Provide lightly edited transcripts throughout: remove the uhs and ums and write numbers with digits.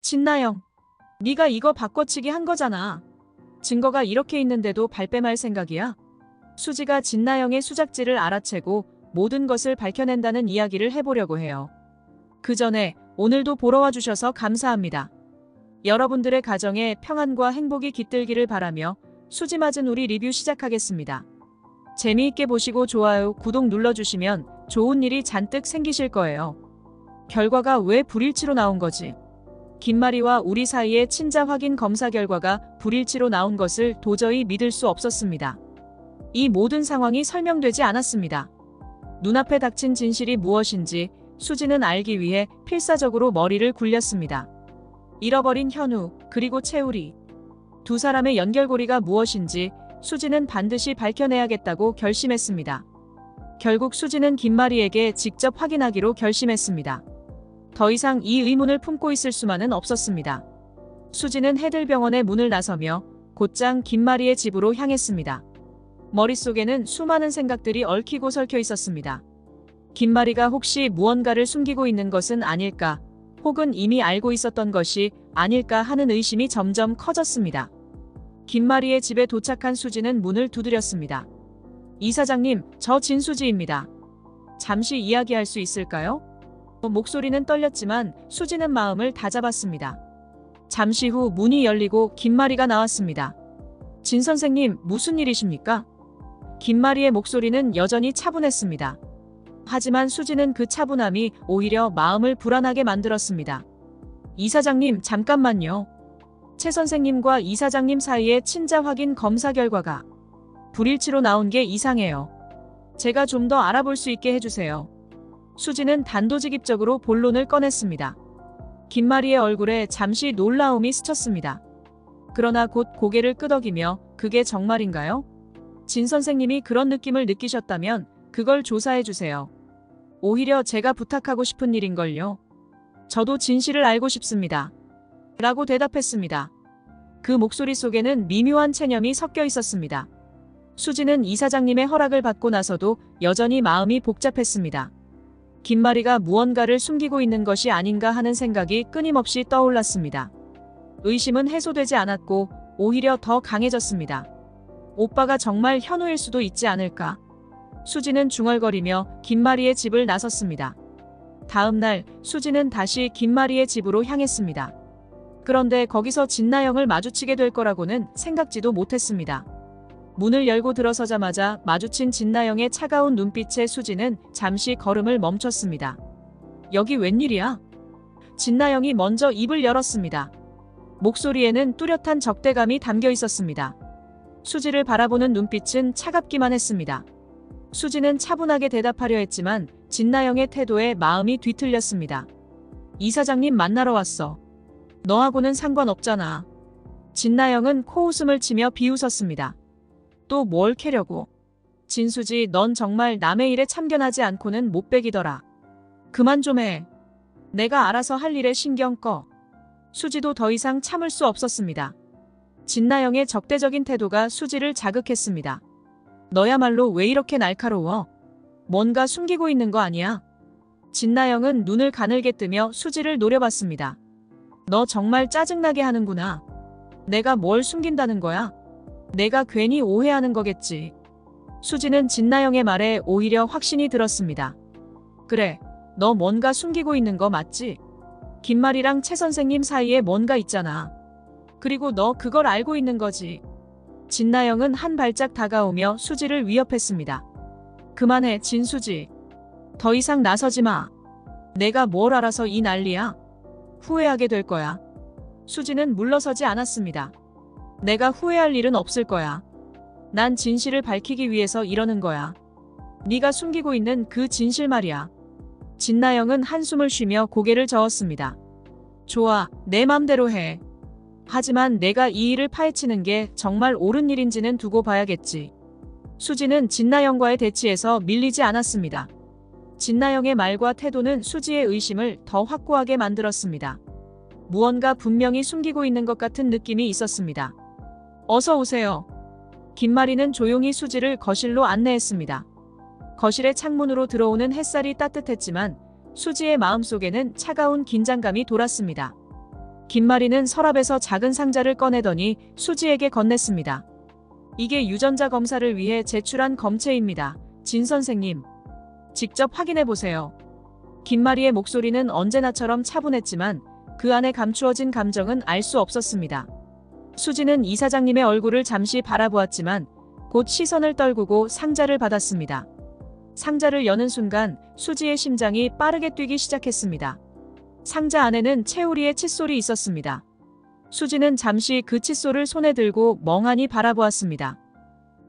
진나영, 네가 이거 바꿔치기 한 거잖아. 증거가 이렇게 있는데도 발뺌할 생각이야? 수지가 진나영의 수작질을 알아채고 모든 것을 밝혀낸다는 이야기를 해보려고 해요. 그 전에 오늘도 보러 와주셔서 감사합니다. 여러분들의 가정에 평안과 행복이 깃들기를 바라며 수지 맞은 우리 리뷰 시작하겠습니다. 재미있게 보시고 좋아요, 구독 눌러주시면 좋은 일이 잔뜩 생기실 거예요. 결과가 왜 불일치로 나온 거지? 김마리와 우리 사이의 친자 확인 검사 결과가 불일치로 나온 것을 도저히 믿을 수 없었습니다. 이 모든 상황이 설명되지 않았습니다. 눈앞에 닥친 진실이 무엇인지 수지는 알기 위해 필사적으로 머리를 굴렸습니다. 잃어버린 현우, 그리고 채우리. 두 사람의 연결고리가 무엇인지 수지는 반드시 밝혀내야겠다고 결심했습니다. 결국 수지는 김마리에게 직접 확인하기로 결심했습니다. 더 이상 이 의문을 품고 있을 수만은 없었습니다. 수지는 해들병원의 문을 나서며 곧장 김마리의 집으로 향했습니다. 머릿속에는 수많은 생각들이 얽히고 설켜 있었습니다. 김마리가 혹시 무언가를 숨기고 있는 것은 아닐까, 혹은 이미 알고 있었던 것이 아닐까 하는 의심이 점점 커졌습니다. 김마리의 집에 도착한 수지는 문을 두드렸습니다. 이사장님, 저 진수지입니다. 잠시 이야기할 수 있을까요? 목소리는 떨렸지만 수지는 마음을 다잡았습니다. 잠시 후 문이 열리고 김마리가 나왔습니다. 진 선생님, 무슨 일이십니까? 김마리의 목소리는 여전히 차분했습니다. 하지만 수지는 그 차분함이 오히려 마음을 불안하게 만들었습니다. 이사장님, 잠깐만요. 최 선생님과 이사장님 사이의 친자 확인 검사 결과가 불일치로 나온 게 이상해요. 제가 좀 더 알아볼 수 있게 해주세요. 수지는 단도직입적으로 본론을 꺼냈습니다. 김마리의 얼굴에 잠시 놀라움이 스쳤습니다. 그러나 곧 고개를 끄덕이며 그게 정말인가요? 진 선생님이 그런 느낌을 느끼셨다면 그걸 조사해주세요. 오히려 제가 부탁하고 싶은 일인걸요. 저도 진실을 알고 싶습니다. 라고 대답했습니다. 그 목소리 속에는 미묘한 체념이 섞여 있었습니다. 수지는 이사장님의 허락을 받고 나서도 여전히 마음이 복잡했습니다. 김마리가 무언가를 숨기고 있는 것이 아닌가 하는 생각이 끊임없이 떠올랐습니다. 의심은 해소되지 않았고 오히려 더 강해졌습니다. 오빠가 정말 현우일 수도 있지 않을까? 수지는 중얼거리며 김마리의 집을 나섰습니다. 다음 날 수지는 다시 김마리의 집으로 향했습니다. 그런데 거기서 진나영을 마주치게 될 거라고는 생각지도 못했습니다. 문을 열고 들어서자마자 마주친 진나영의 차가운 눈빛에 수지는 잠시 걸음을 멈췄습니다. 여기 웬일이야? 진나영이 먼저 입을 열었습니다. 목소리에는 뚜렷한 적대감이 담겨 있었습니다. 수지를 바라보는 눈빛은 차갑기만 했습니다. 수지는 차분하게 대답하려 했지만 진나영의 태도에 마음이 뒤틀렸습니다. 이사장님 만나러 왔어. 너하고는 상관없잖아. 진나영은 코웃음을 치며 비웃었습니다. 또 뭘 캐려고? 진수지, 넌 정말 남의 일에 참견하지 않고는 못 배기더라. 그만 좀 해. 내가 알아서 할 일에 신경 꺼. 수지도 더 이상 참을 수 없었습니다. 진나영의 적대적인 태도가 수지를 자극했습니다. 너야말로 왜 이렇게 날카로워? 뭔가 숨기고 있는 거 아니야? 진나영은 눈을 가늘게 뜨며 수지를 노려봤습니다. 너 정말 짜증나게 하는구나. 내가 뭘 숨긴다는 거야? 내가 괜히 오해하는 거겠지. 수지는 진나영의 말에 오히려 확신이 들었습니다. 그래, 너 뭔가 숨기고 있는 거 맞지? 김마리랑 최 선생님 사이에 뭔가 있잖아. 그리고 너 그걸 알고 있는 거지. 진나영은 한 발짝 다가오며 수지를 위협했습니다. 그만해, 진수지. 더 이상 나서지 마. 내가 뭘 알아서 이 난리야? 후회하게 될 거야. 수지는 물러서지 않았습니다. 내가 후회할 일은 없을 거야. 난 진실을 밝히기 위해서 이러는 거야. 네가 숨기고 있는 그 진실 말이야. 진나영은 한숨을 쉬며 고개를 저었습니다. 좋아, 내 맘대로 해. 하지만 내가 이 일을 파헤치는 게 정말 옳은 일인지는 두고 봐야겠지. 수지는 진나영과의 대치에서 밀리지 않았습니다. 진나영의 말과 태도는 수지의 의심을 더 확고하게 만들었습니다. 무언가 분명히 숨기고 있는 것 같은 느낌이 있었습니다. 어서 오세요. 김마리는 조용히 수지를 거실로 안내했습니다. 거실의 창문으로 들어오는 햇살이 따뜻했지만 수지의 마음속에는 차가운 긴장감이 돌았습니다. 김마리는 서랍에서 작은 상자를 꺼내더니 수지에게 건넸습니다. 이게 유전자 검사를 위해 제출한 검체입니다. 진 선생님, 직접 확인해 보세요. 김마리의 목소리는 언제나처럼 차분했지만 그 안에 감추어진 감정은 알 수 없었습니다. 수지는 이사장님의 얼굴을 잠시 바라보았지만 곧 시선을 떨구고 상자를 받았습니다. 상자를 여는 순간 수지의 심장이 빠르게 뛰기 시작했습니다. 상자 안에는 채우리의 칫솔이 있었습니다. 수지는 잠시 그 칫솔을 손에 들고 멍하니 바라보았습니다.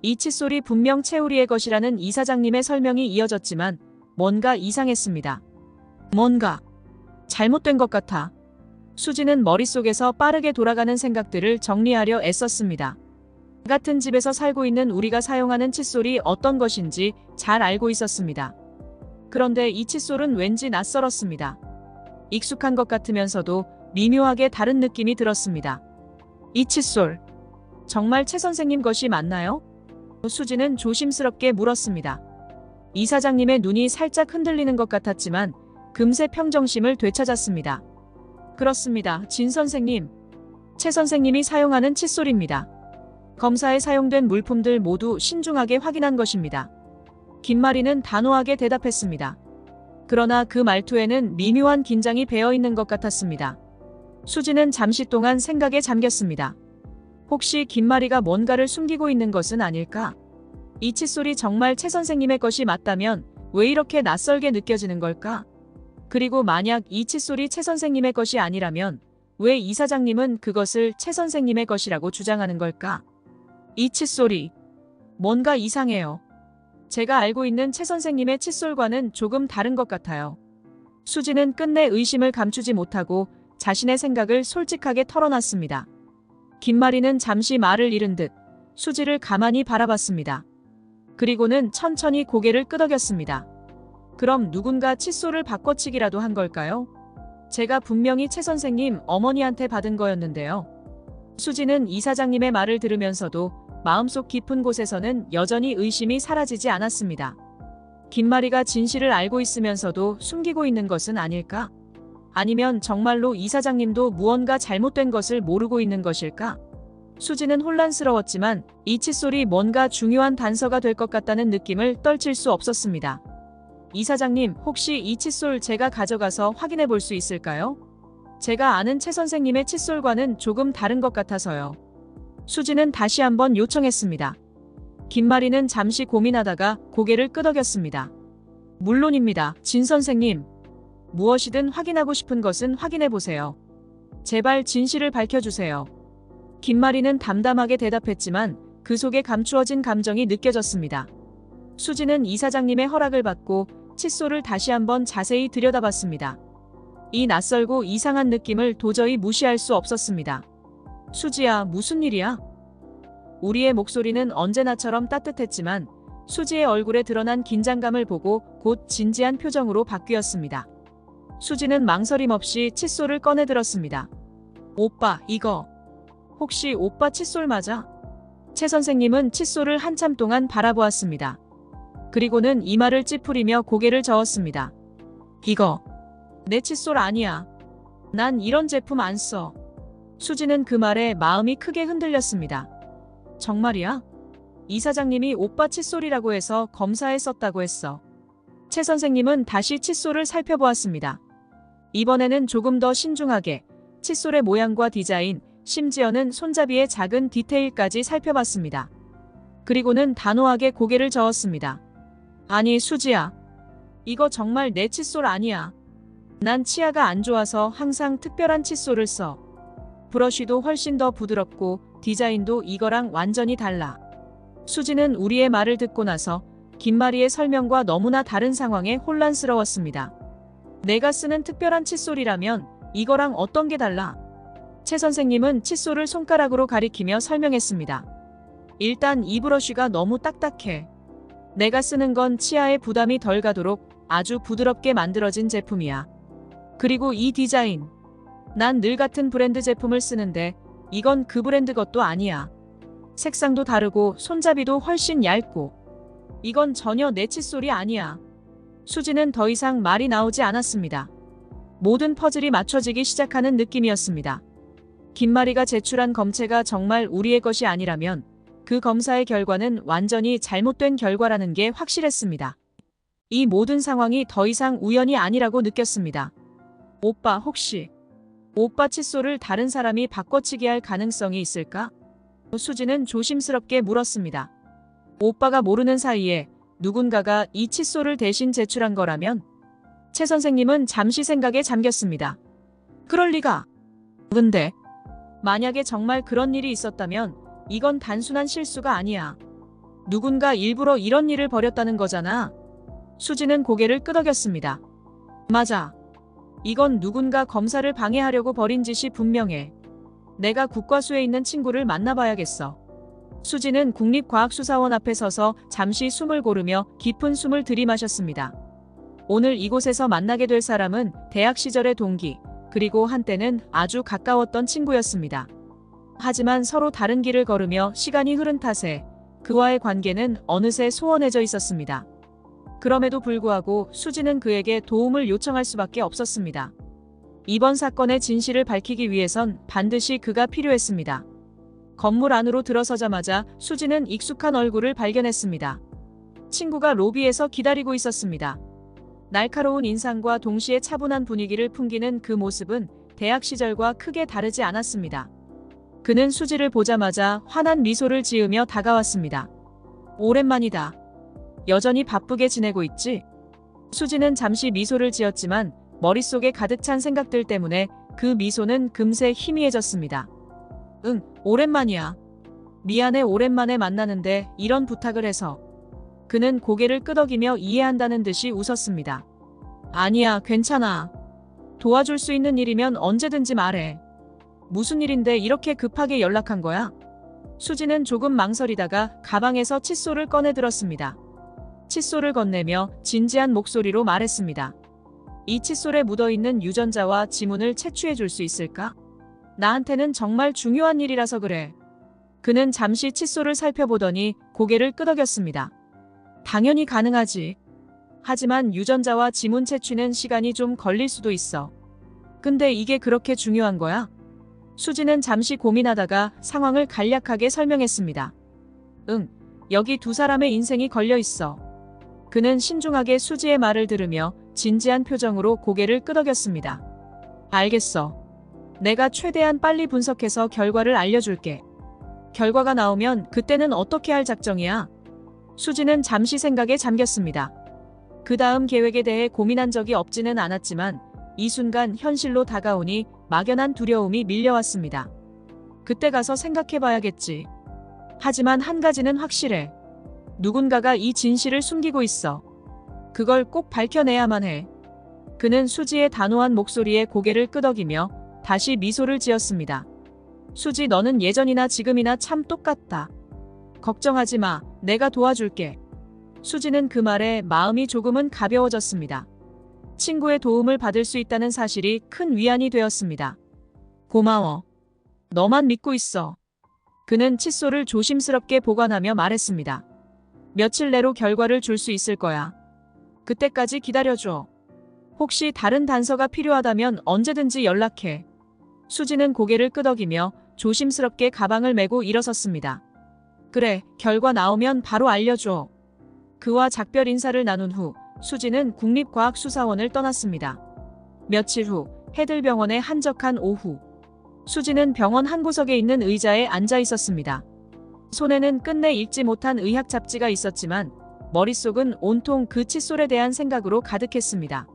이 칫솔이 분명 채우리의 것이라는 이사장님의 설명이 이어졌지만 뭔가 이상했습니다. 뭔가 잘못된 것 같아. 수지는 머릿속에서 빠르게 돌아가는 생각들을 정리하려 애썼습니다. 같은 집에서 살고 있는 우리가 사용하는 칫솔이 어떤 것인지 잘 알고 있었습니다. 그런데 이 칫솔은 왠지 낯설었습니다. 익숙한 것 같으면서도 미묘하게 다른 느낌이 들었습니다. 이 칫솔, 정말 최 선생님 것이 맞나요? 수지는 조심스럽게 물었습니다. 이사장님의 눈이 살짝 흔들리는 것 같았지만 금세 평정심을 되찾았습니다. 그렇습니다. 진 선생님. 최 선생님이 사용하는 칫솔입니다. 검사에 사용된 물품들 모두 신중하게 확인한 것입니다. 김마리는 단호하게 대답했습니다. 그러나 그 말투에는 미묘한 긴장이 배어있는 것 같았습니다. 수지는 잠시 동안 생각에 잠겼습니다. 혹시 김마리가 뭔가를 숨기고 있는 것은 아닐까? 이 칫솔이 정말 최 선생님의 것이 맞다면 왜 이렇게 낯설게 느껴지는 걸까? 그리고 만약 이 칫솔이 최 선생님의 것이 아니라면 왜 이사장님은 그것을 최 선생님의 것이라고 주장하는 걸까? 이 칫솔이 뭔가 이상해요. 제가 알고 있는 최 선생님의 칫솔과는 조금 다른 것 같아요. 수지는 끝내 의심을 감추지 못하고 자신의 생각을 솔직하게 털어놨습니다. 김마리는 잠시 말을 잃은 듯 수지를 가만히 바라봤습니다. 그리고는 천천히 고개를 끄덕였습니다. 그럼 누군가 칫솔을 바꿔치기라도 한 걸까요? 제가 분명히 최 선생님 어머니한테 받은 거였는데요. 수지는 이사장님의 말을 들으면서도 마음속 깊은 곳에서는 여전히 의심이 사라지지 않았습니다. 김마리가 진실을 알고 있으면서도 숨기고 있는 것은 아닐까? 아니면 정말로 이사장님도 무언가 잘못된 것을 모르고 있는 것일까? 수지는 혼란스러웠지만 이 칫솔이 뭔가 중요한 단서가 될 것 같다는 느낌을 떨칠 수 없었습니다. 이사장님, 혹시 이 칫솔 제가 가져가서 확인해 볼 수 있을까요? 제가 아는 최 선생님의 칫솔과는 조금 다른 것 같아서요. 수지는 다시 한번 요청했습니다. 김마리는 잠시 고민하다가 고개를 끄덕였습니다. 물론입니다, 진 선생님. 무엇이든 확인하고 싶은 것은 확인해 보세요. 제발 진실을 밝혀주세요. 김마리는 담담하게 대답했지만 그 속에 감추어진 감정이 느껴졌습니다. 수지는 이사장님의 허락을 받고 칫솔을 다시 한번 자세히 들여다봤습니다. 이 낯설고 이상한 느낌을 도저히 무시할 수 없었습니다. 수지야, 무슨 일이야? 우리의 목소리는 언제나처럼 따뜻했지만 수지의 얼굴에 드러난 긴장감을 보고 곧 진지한 표정으로 바뀌었습니다. 수지는 망설임 없이 칫솔을 꺼내 들었습니다. 오빠, 이거 혹시 오빠 칫솔 맞아? 최 선생님은 칫솔을 한참 동안 바라보았습니다. 그리고는 이마를 찌푸리며 고개를 저었습니다. 이거 내 칫솔 아니야. 난 이런 제품 안 써. 수지는 그 말에 마음이 크게 흔들렸습니다. 정말이야? 이사장님이 오빠 칫솔이라고 해서 검사에 썼다고 했어. 최 선생님은 다시 칫솔을 살펴보았습니다. 이번에는 조금 더 신중하게 칫솔의 모양과 디자인, 심지어는 손잡이의 작은 디테일까지 살펴봤습니다. 그리고는 단호하게 고개를 저었습니다. 아니, 수지야. 이거 정말 내 칫솔 아니야. 난 치아가 안 좋아서 항상 특별한 칫솔을 써. 브러쉬도 훨씬 더 부드럽고 디자인도 이거랑 완전히 달라. 수지는 우리의 말을 듣고 나서 김마리의 설명과 너무나 다른 상황에 혼란스러웠습니다. 내가 쓰는 특별한 칫솔이라면 이거랑 어떤 게 달라? 최 선생님은 칫솔을 손가락으로 가리키며 설명했습니다. 일단 이 브러쉬가 너무 딱딱해. 내가 쓰는 건 치아에 부담이 덜 가도록 아주 부드럽게 만들어진 제품이야. 그리고 이 디자인. 난 늘 같은 브랜드 제품을 쓰는데 이건 그 브랜드 것도 아니야. 색상도 다르고 손잡이도 훨씬 얇고. 이건 전혀 내 칫솔이 아니야. 수지는 더 이상 말이 나오지 않았습니다. 모든 퍼즐이 맞춰지기 시작하는 느낌이었습니다. 김마리가 제출한 검체가 정말 우리의 것이 아니라면 그 검사의 결과는 완전히 잘못된 결과라는 게 확실했습니다. 이 모든 상황이 더 이상 우연이 아니라고 느꼈습니다. 오빠 혹시 오빠 칫솔을 다른 사람이 바꿔치기 할 가능성이 있을까? 수지는 조심스럽게 물었습니다. 오빠가 모르는 사이에 누군가가 이 칫솔을 대신 제출한 거라면? 최 선생님은 잠시 생각에 잠겼습니다. 그럴 리가. 근데 만약에 정말 그런 일이 있었다면 이건 단순한 실수가 아니야. 누군가 일부러 이런 일을 벌였다는 거잖아. 수지는 고개를 끄덕였습니다. 맞아. 이건 누군가 검사를 방해하려고 벌인 짓이 분명해. 내가 국과수에 있는 친구를 만나봐야겠어. 수지는 국립과학수사원 앞에 서서 잠시 숨을 고르며 깊은 숨을 들이마셨습니다. 오늘 이곳에서 만나게 될 사람은 대학 시절의 동기, 그리고 한때는 아주 가까웠던 친구였습니다. 하지만 서로 다른 길을 걸으며 시간이 흐른 탓에 그와의 관계는 어느새 소원해져 있었습니다. 그럼에도 불구하고 수지는 그에게 도움을 요청할 수밖에 없었습니다. 이번 사건의 진실을 밝히기 위해선 반드시 그가 필요했습니다. 건물 안으로 들어서자마자 수지는 익숙한 얼굴을 발견했습니다. 친구가 로비에서 기다리고 있었습니다. 날카로운 인상과 동시에 차분한 분위기를 풍기는 그 모습은 대학 시절과 크게 다르지 않았습니다. 그는 수지를 보자마자 환한 미소를 지으며 다가왔습니다. 오랜만이다. 여전히 바쁘게 지내고 있지? 수지는 잠시 미소를 지었지만 머릿속에 가득 찬 생각들 때문에 그 미소는 금세 희미해졌습니다. 응, 오랜만이야. 미안해, 오랜만에 만나는데 이런 부탁을 해서. 그는 고개를 끄덕이며 이해한다는 듯이 웃었습니다. 아니야, 괜찮아. 도와줄 수 있는 일이면 언제든지 말해. 무슨 일인데 이렇게 급하게 연락한 거야? 수지는 조금 망설이다가 가방에서 칫솔을 꺼내 들었습니다. 칫솔을 건네며 진지한 목소리로 말했습니다. 이 칫솔에 묻어있는 유전자와 지문을 채취해 줄 수 있을까? 나한테는 정말 중요한 일이라서 그래. 그는 잠시 칫솔을 살펴보더니 고개를 끄덕였습니다. 당연히 가능하지. 하지만 유전자와 지문 채취는 시간이 좀 걸릴 수도 있어. 근데 이게 그렇게 중요한 거야? 수지는 잠시 고민하다가 상황을 간략하게 설명했습니다. 응, 여기 두 사람의 인생이 걸려 있어. 그는 신중하게 수지의 말을 들으며 진지한 표정으로 고개를 끄덕였습니다. 알겠어. 내가 최대한 빨리 분석해서 결과를 알려줄게. 결과가 나오면 그때는 어떻게 할 작정이야? 수지는 잠시 생각에 잠겼습니다. 그 다음 계획에 대해 고민한 적이 없지는 않았지만 이 순간 현실로 다가오니 막연한 두려움이 밀려왔습니다. 그때 가서 생각해봐야겠지. 하지만 한 가지는 확실해. 누군가가 이 진실을 숨기고 있어. 그걸 꼭 밝혀내야만 해. 그는 수지의 단호한 목소리에 고개를 끄덕이며 다시 미소를 지었습니다. 수지, 너는 예전이나 지금이나 참 똑같다. 걱정하지 마. 내가 도와줄게. 수지는 그 말에 마음이 조금은 가벼워졌습니다. 친구의 도움을 받을 수 있다는 사실이 큰 위안이 되었습니다. 고마워. 너만 믿고 있어. 그는 칫솔을 조심스럽게 보관하며 말했습니다. 며칠 내로 결과를 줄 수 있을 거야. 그때까지 기다려줘. 혹시 다른 단서가 필요하다면 언제든지 연락해. 수지는 고개를 끄덕이며 조심스럽게 가방을 메고 일어섰습니다. 그래, 결과 나오면 바로 알려줘. 그와 작별 인사를 나눈 후 수지는 국립과학수사원을 떠났습니다. 며칠 후 해들병원의 한적한 오후. 수지는 병원 한 구석에 있는 의자에 앉아 있었습니다. 손에는 끝내 읽지 못한 의학 잡지가 있었지만 머릿속은 온통 그 칫솔에 대한 생각으로 가득했습니다.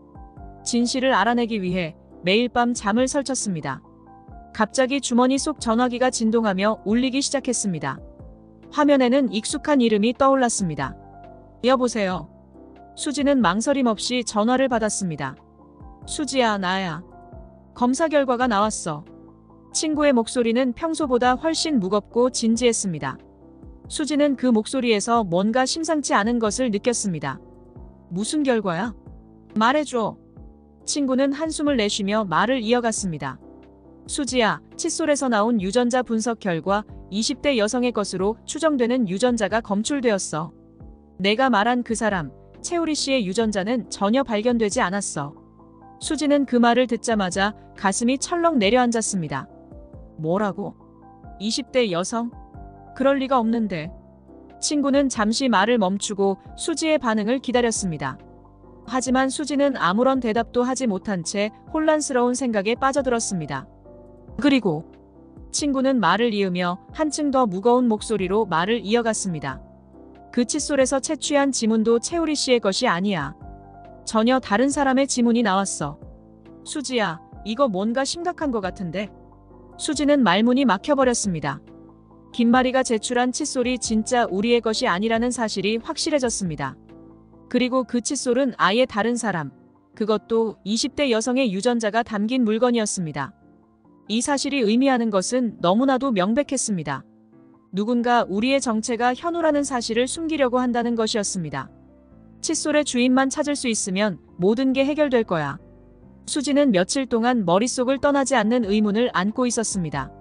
진실을 알아내기 위해 매일 밤 잠을 설쳤습니다. 갑자기 주머니 속 전화기가 진동하며 울리기 시작했습니다. 화면에는 익숙한 이름이 떠올랐습니다. 여보세요. 수지는 망설임 없이 전화를 받았습니다. 수지야, 나야. 검사 결과가 나왔어. 친구의 목소리는 평소보다 훨씬 무겁고 진지했습니다. 수지는 그 목소리에서 뭔가 심상치 않은 것을 느꼈습니다. 무슨 결과야? 말해줘. 친구는 한숨을 내쉬며 말을 이어갔습니다. 수지야, 칫솔에서 나온 유전자 분석 결과 20대 여성의 것으로 추정되는 유전자가 검출되었어. 내가 말한 그 사람, 채우리 씨의 유전자는 전혀 발견되지 않았어. 수지는 그 말을 듣자마자 가슴이 철렁 내려앉았습니다. 뭐라고? 20대 여성? 그럴 리가 없는데. 친구는 잠시 말을 멈추고 수지의 반응을 기다렸습니다. 하지만 수지는 아무런 대답도 하지 못한 채 혼란스러운 생각에 빠져들었습니다. 그리고 친구는 말을 이으며 한층 더 무거운 목소리로 말을 이어갔습니다. 그 칫솔에서 채취한 지문도 채우리 씨의 것이 아니야. 전혀 다른 사람의 지문이 나왔어. 수지야, 이거 뭔가 심각한 것 같은데. 수지는 말문이 막혀버렸습니다. 김마리가 제출한 칫솔이 진짜 우리의 것이 아니라는 사실이 확실해졌습니다. 그리고 그 칫솔은 아예 다른 사람, 그것도 20대 여성의 유전자가 담긴 물건이었습니다. 이 사실이 의미하는 것은 너무나도 명백했습니다. 누군가 우리의 정체가 현우라는 사실을 숨기려고 한다는 것이었습니다. 칫솔의 주인만 찾을 수 있으면 모든 게 해결될 거야. 수지는 며칠 동안 머릿속을 떠나지 않는 의문을 안고 있었습니다.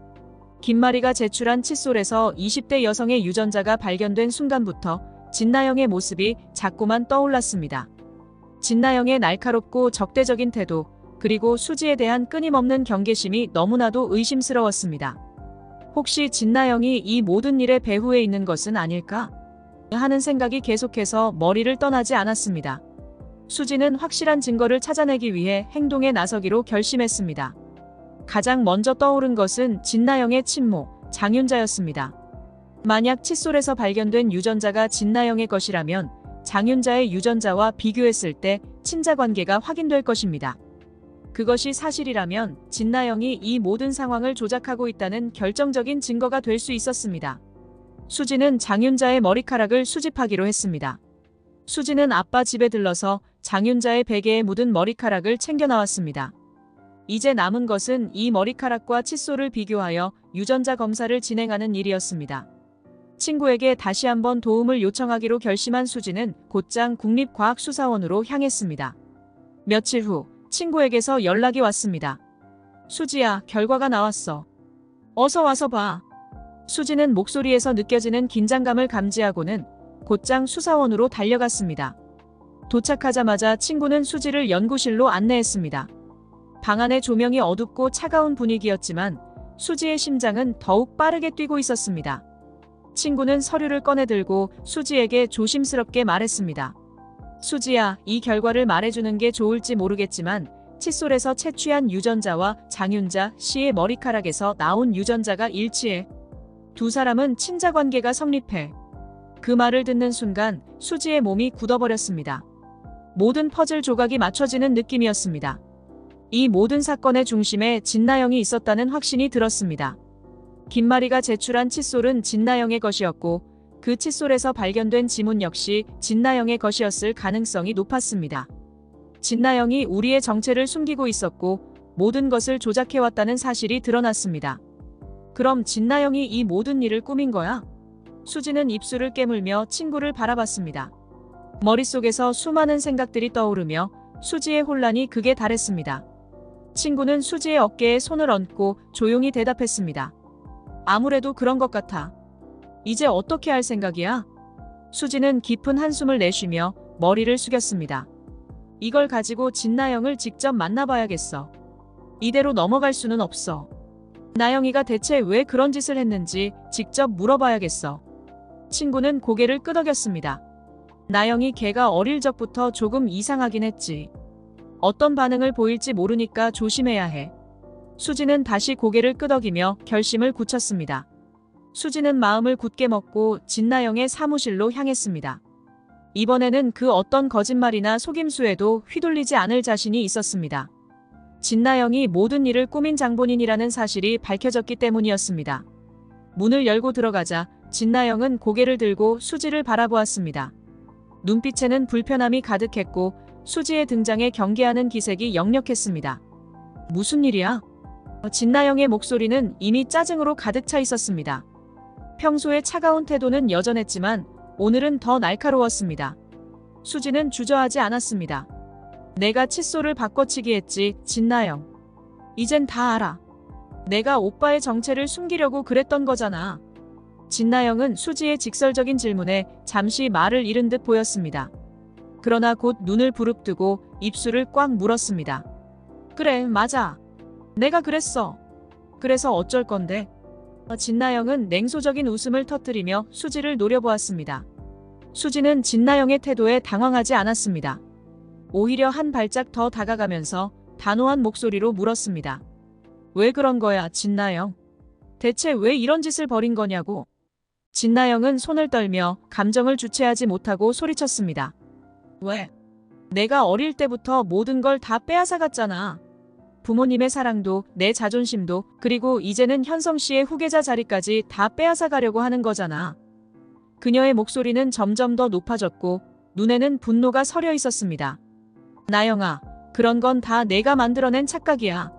김마리가 제출한 칫솔에서 20대 여성의 유전자가 발견된 순간부터 진나영의 모습이 자꾸만 떠올랐습니다. 진나영의 날카롭고 적대적인 태도, 그리고 수지에 대한 끊임없는 경계심이 너무나도 의심스러웠습니다. 혹시 진나영이 이 모든 일의 배후에 있는 것은 아닐까? 하는 생각이 계속해서 머리를 떠나지 않았습니다. 수지는 확실한 증거를 찾아내기 위해 행동에 나서기로 결심했습니다. 가장 먼저 떠오른 것은 진나영의 친모, 장윤자였습니다. 만약 칫솔에서 발견된 유전자가 진나영의 것이라면 장윤자의 유전자와 비교했을 때 친자 관계가 확인될 것입니다. 그것이 사실이라면 진나영이 이 모든 상황을 조작하고 있다는 결정적인 증거가 될 수 있었습니다. 수지는 장윤자의 머리카락을 수집하기로 했습니다. 수지는 아빠 집에 들러서 장윤자의 베개에 묻은 머리카락을 챙겨 나왔습니다. 이제 남은 것은 이 머리카락과 칫솔을 비교하여 유전자 검사를 진행하는 일이었습니다. 친구에게 다시 한번 도움을 요청하기로 결심한 수지는 곧장 국립과학수사원으로 향했습니다. 며칠 후 친구에게서 연락이 왔습니다. 수지야, 결과가 나왔어. 어서 와서 봐. 수지는 목소리에서 느껴지는 긴장감을 감지하고는 곧장 수사원으로 달려갔습니다. 도착하자마자 친구는 수지를 연구실로 안내했습니다. 방 안의 조명이 어둡고 차가운 분위기였지만 수지의 심장은 더욱 빠르게 뛰고 있었습니다. 친구는 서류를 꺼내 들고 수지에게 조심스럽게 말했습니다. 수지야, 이 결과를 말해주는 게 좋을지 모르겠지만 칫솔에서 채취한 유전자와 장윤자 씨의 머리카락에서 나온 유전자가 일치해. 두 사람은 친자 관계가 성립해. 그 말을 듣는 순간 수지의 몸이 굳어버렸습니다. 모든 퍼즐 조각이 맞춰지는 느낌이었습니다. 이 모든 사건의 중심에 진나영이 있었다는 확신이 들었습니다. 김마리가 제출한 칫솔은 진나영의 것이었고 그 칫솔에서 발견된 지문 역시 진나영의 것이었을 가능성이 높았습니다. 진나영이 우리의 정체를 숨기고 있었고 모든 것을 조작해왔다는 사실이 드러났습니다. 그럼 진나영이 이 모든 일을 꾸민 거야? 수지는 입술을 깨물며 친구를 바라봤습니다. 머릿속에서 수많은 생각들이 떠오르며 수지의 혼란이 극에 달했습니다. 친구는 수지의 어깨에 손을 얹고 조용히 대답했습니다. 아무래도 그런 것 같아. 이제 어떻게 할 생각이야? 수지는 깊은 한숨을 내쉬며 머리를 숙였습니다. 이걸 가지고 진나영을 직접 만나봐야겠어. 이대로 넘어갈 수는 없어. 나영이가 대체 왜 그런 짓을 했는지 직접 물어봐야겠어. 친구는 고개를 끄덕였습니다. 나영이 걔가 어릴 적부터 조금 이상하긴 했지. 어떤 반응을 보일지 모르니까 조심해야 해. 수지는 다시 고개를 끄덕이며 결심을 굳혔습니다. 수지는 마음을 굳게 먹고 진나영의 사무실로 향했습니다. 이번에는 그 어떤 거짓말이나 속임수에도 휘둘리지 않을 자신이 있었습니다. 진나영이 모든 일을 꾸민 장본인이라는 사실이 밝혀졌기 때문이었습니다. 문을 열고 들어가자 진나영은 고개를 들고 수지를 바라보았습니다. 눈빛에는 불편함이 가득했고 수지의 등장에 경계하는 기색이 역력했습니다. 무슨 일이야? 진나영의 목소리는 이미 짜증으로 가득 차 있었습니다. 평소의 차가운 태도는 여전했지만 오늘은 더 날카로웠습니다. 수지는 주저하지 않았습니다. 내가 칫솔을 바꿔치기 했지, 진나영. 이젠 다 알아. 내가 오빠의 정체를 숨기려고 그랬던 거잖아. 진나영은 수지의 직설적인 질문에 잠시 말을 잃은 듯 보였습니다. 그러나 곧 눈을 부릅뜨고 입술을 꽉 물었습니다. 그래, 맞아. 내가 그랬어. 그래서 어쩔 건데? 진나영은 냉소적인 웃음을 터뜨리며 수지를 노려보았습니다. 수지는 진나영의 태도에 당황하지 않았습니다. 오히려 한 발짝 더 다가가면서 단호한 목소리로 물었습니다. 왜 그런 거야, 진나영? 대체 왜 이런 짓을 벌인 거냐고? 진나영은 손을 떨며 감정을 주체하지 못하고 소리쳤습니다. 왜? 내가 어릴 때부터 모든 걸 다 빼앗아갔잖아. 부모님의 사랑도, 내 자존심도, 그리고 이제는 현성 씨의 후계자 자리까지 다 빼앗아가려고 하는 거잖아. 그녀의 목소리는 점점 더 높아졌고 눈에는 분노가 서려 있었습니다. 나영아, 그런 건 다 내가 만들어낸 착각이야.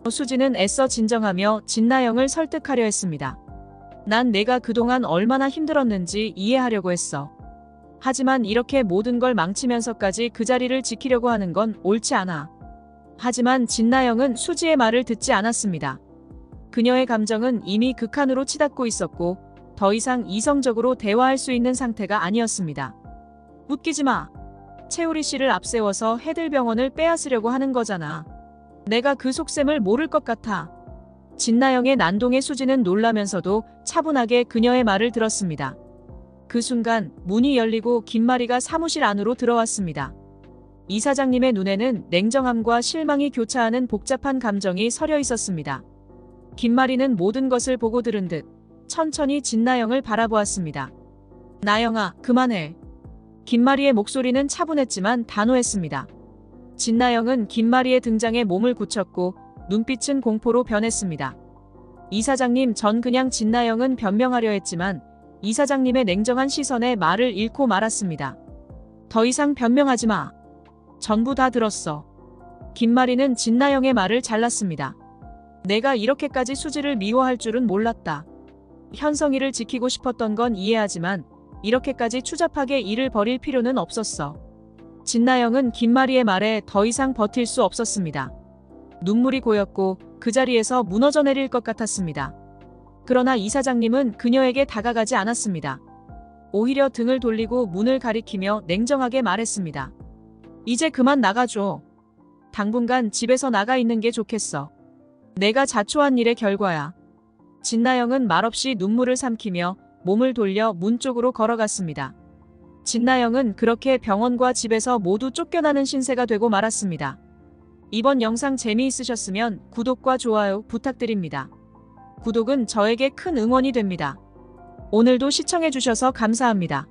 수지는 애써 진정하며 진나영을 설득하려 했습니다. 난 내가 그동안 얼마나 힘들었는지 이해하려고 했어. 하지만 이렇게 모든 걸 망치면서까지 그 자리를 지키려고 하는 건 옳지 않아. 하지만 진나영은 수지의 말을 듣지 않았습니다. 그녀의 감정은 이미 극한으로 치닫고 있었고 더 이상 이성적으로 대화할 수 있는 상태가 아니었습니다. 웃기지 마. 채우리 씨를 앞세워서 해들병원을 빼앗으려고 하는 거잖아. 내가 그 속셈을 모를 것 같아. 진나영의 난동에 수지는 놀라면서도 차분하게 그녀의 말을 들었습니다. 그 순간 문이 열리고 김마리가 사무실 안으로 들어왔습니다. 이 사장님의 눈에는 냉정함과 실망이 교차하는 복잡한 감정이 서려 있었습니다. 김마리는 모든 것을 보고 들은 듯 천천히 진나영을 바라보았습니다. 나영아, 그만해. 김마리의 목소리는 차분했지만 단호했습니다. 진나영은 김마리의 등장에 몸을 굳혔고 눈빛은 공포로 변했습니다. 이 사장님, 전 그냥 진나영은 변명하려 했지만 이 사장님의 냉정한 시선에 말을 잃고 말았습니다. 더 이상 변명하지 마. 전부 다 들었어. 김마리는 진나영의 말을 잘랐습니다. 내가 이렇게까지 수지를 미워할 줄은 몰랐다. 현성이를 지키고 싶었던 건 이해하지만 이렇게까지 추잡하게 일을 벌일 필요는 없었어. 진나영은 김마리의 말에 더 이상 버틸 수 없었습니다. 눈물이 고였고 그 자리에서 무너져 내릴 것 같았습니다. 그러나 이 사장님은 그녀에게 다가가지 않았습니다. 오히려 등을 돌리고 문을 가리키며 냉정하게 말했습니다. 이제 그만 나가줘. 당분간 집에서 나가 있는 게 좋겠어. 내가 자초한 일의 결과야. 진나영은 말없이 눈물을 삼키며 몸을 돌려 문 쪽으로 걸어갔습니다. 진나영은 그렇게 병원과 집에서 모두 쫓겨나는 신세가 되고 말았습니다. 이번 영상 재미있으셨으면 구독과 좋아요 부탁드립니다. 구독은 저에게 큰 응원이 됩니다. 오늘도 시청해주셔서 감사합니다.